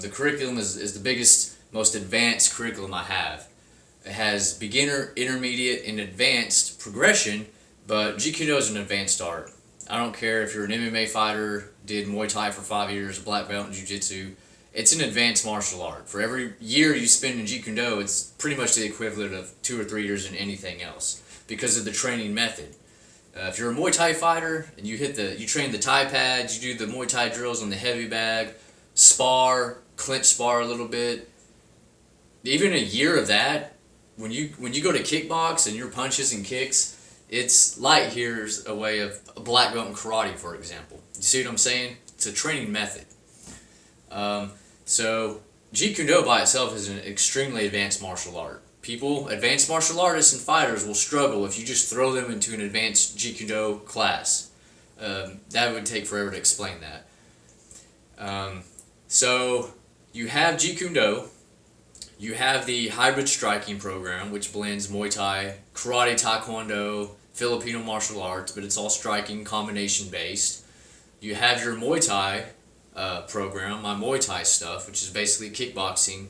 The curriculum is the biggest, most advanced curriculum I have. It has beginner, intermediate, and advanced progression, but Jeet Kune Do is an advanced art. I don't care if you're an MMA fighter, did Muay Thai for 5 years, a black belt in Jiu Jitsu. It's an advanced martial art. For every year you spend in Jeet Kune Do, it's pretty much the equivalent of 2 or 3 years in anything else because of the training method. If you're a Muay Thai fighter and you train the Thai pads, you do the Muay Thai drills on the heavy bag, spar, clinch spar a little bit. Even a year of that, when you go to kickbox and your punches and kicks, it's light years away of a black belt in karate, for example. You see what I'm saying? It's a training method. So Jeet Kune Do by itself is an extremely advanced martial art. Advanced martial artists and fighters will struggle if you just throw them into an advanced Jeet Kune Do class. That would take forever to explain that. So you have Jeet Kune Do. You have the hybrid striking program, which blends Muay Thai, karate, taekwondo, Filipino martial arts, but it's all striking, combination based. You have your Muay Thai program, my Muay Thai stuff, which is basically kickboxing.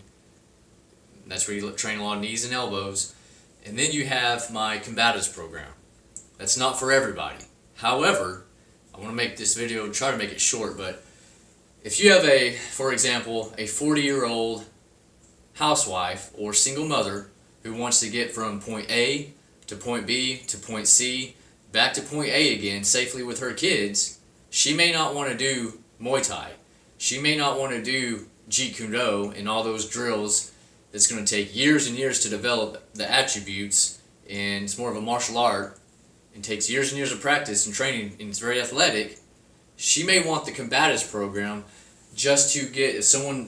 That's where you train a lot of knees and elbows. And then you have my Combatives program. That's not for everybody. However, I want to make this video, try to make it short, but if you have for example, a 40-year-old housewife or single mother who wants to get from point A to point B to point C back to point A again safely with her kids, she may not want to do Muay Thai. She may not want to do Jeet Kune Do and all those drills that's going to take years and years to develop the attributes, and it's more of a martial art and takes years and years of practice and training, and it's very athletic. She may want the Combatives program just to get, if someone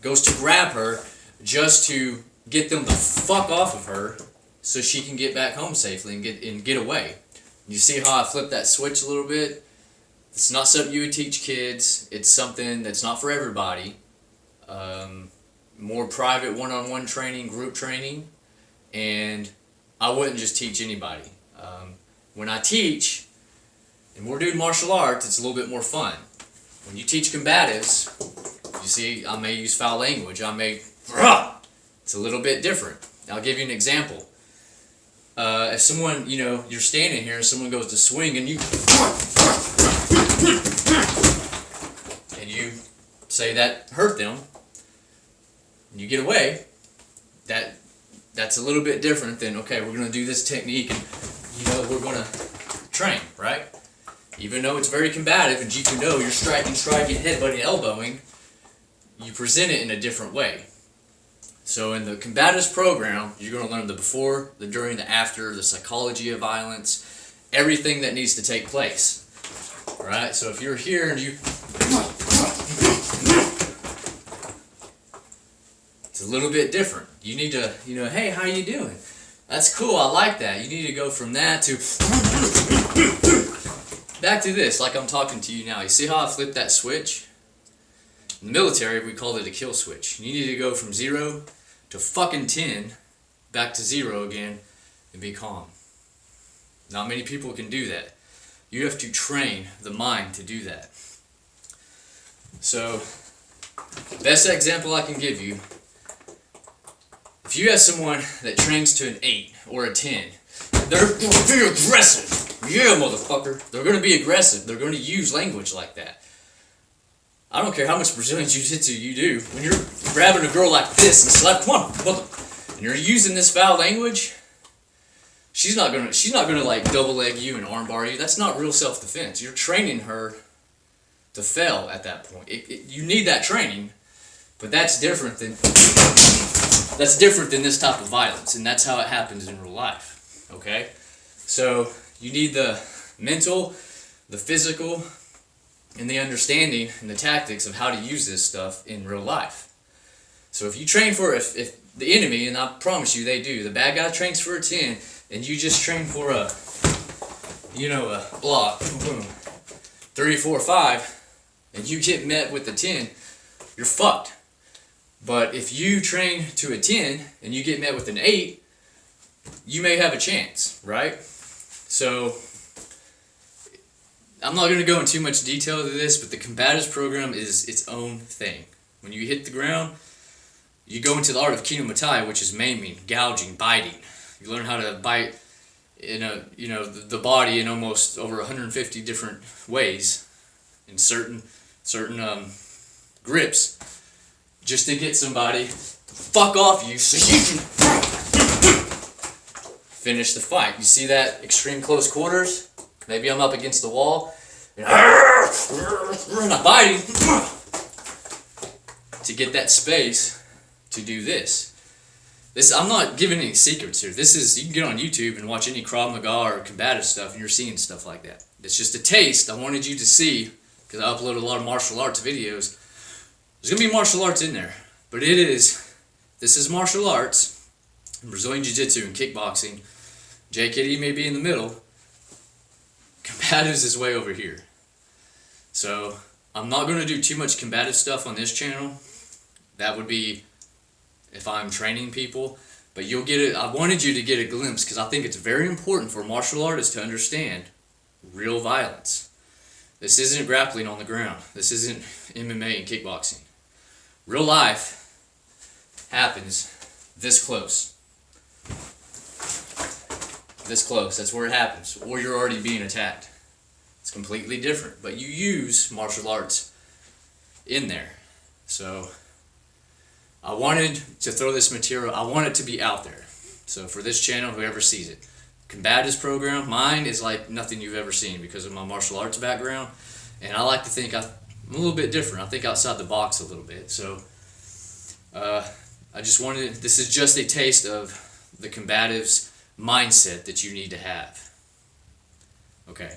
goes to grab her, just to get them the fuck off of her so she can get back home safely and get away. You see how I flipped that switch a little bit? It's not something you would teach kids. It's something that's not for everybody. More private one-on-one training, group training, and I wouldn't just teach anybody. When I teach, and we're doing martial arts, it's a little bit more fun. When you teach Combatives, you see, I may use foul language. It's a little bit different. I'll give you an example. If someone, you're standing here and someone goes to swing and you say that hurt them, and you get away, that's a little bit different than, okay, we're going to do this technique and, we're going to train, right? Even though it's very combative in Jeet Kune Do, you're striking, headbutting, elbowing, you present it in a different way. So in the Combatives program, you're going to learn the before, the during, the after, the psychology of violence, everything that needs to take place. Alright, so if you're here and it's a little bit different. You need to, hey, how you doing? That's cool, I like that. You need to go from that to back to this, like I'm talking to you now. You see how I flipped that switch? In the military, we call it a kill switch. You need to go from 0 to fucking 10, back to 0 again, and be calm. Not many people can do that. You have to train the mind to do that. So, best example I can give you, if you have someone that trains to an 8 or a 10, they're going to be aggressive. Yeah, motherfucker. They're going to be aggressive. They're going to use language like that. I don't care how much Brazilian Jiu-Jitsu you do. When you're grabbing a girl like this and slap, come on, mother, and you're using this foul language, she's not gonna like double leg you and arm bar you. That's not real self-defense. You're training her to fail at that point. You need that training, but that's different than this type of violence, and that's how it happens in real life. Okay, so you need the mental, the physical, and the understanding and the tactics of how to use this stuff in real life. So if you train for, if the enemy, and I promise you they do, the bad guy trains for a 10, and you just train for a block, boom, 3, 4, 5, and you get met with the 10, you're fucked. But if you train to a 10 and you get met with an 8, you may have a chance, right? So I'm not going to go into too much detail to this, but the Combatives program is its own thing. When you hit the ground, you go into the art of kinematai, which is maiming, gouging, biting. You learn how to bite in the body in almost over 150 different ways, in certain grips, just to get somebody to fuck off you so you can finish the fight. You see that extreme close quarters? Maybe I'm up against the wall and I'm biting to get that space to do this. I'm not giving any secrets here. You can get on YouTube and watch any Krav Maga or combative stuff and you're seeing stuff like that. It's just a taste I wanted you to see, because I upload a lot of martial arts videos. There's going to be martial arts in there, but this is martial arts, Brazilian Jiu-Jitsu and kickboxing. JKD may be in the middle. Combatives is way over here. So I'm not going to do too much combative stuff on this channel. That would be if I'm training people, but you'll get it. I wanted you to get a glimpse because I think it's very important for martial artists to understand real violence. This isn't grappling on the ground. This isn't MMA and kickboxing. Real life happens this close. This close. That's where it happens. Or you're already being attacked. It's completely different. But you use martial arts in there. So I wanted to throw this material. I want it to be out there. So for this channel, whoever sees it. Combatives program, mine is like nothing you've ever seen because of my martial arts background. And I like to think I'm a little bit different. I think outside the box a little bit. So I just wanted, this is just a taste of the combatives mindset that you need to have. Okay.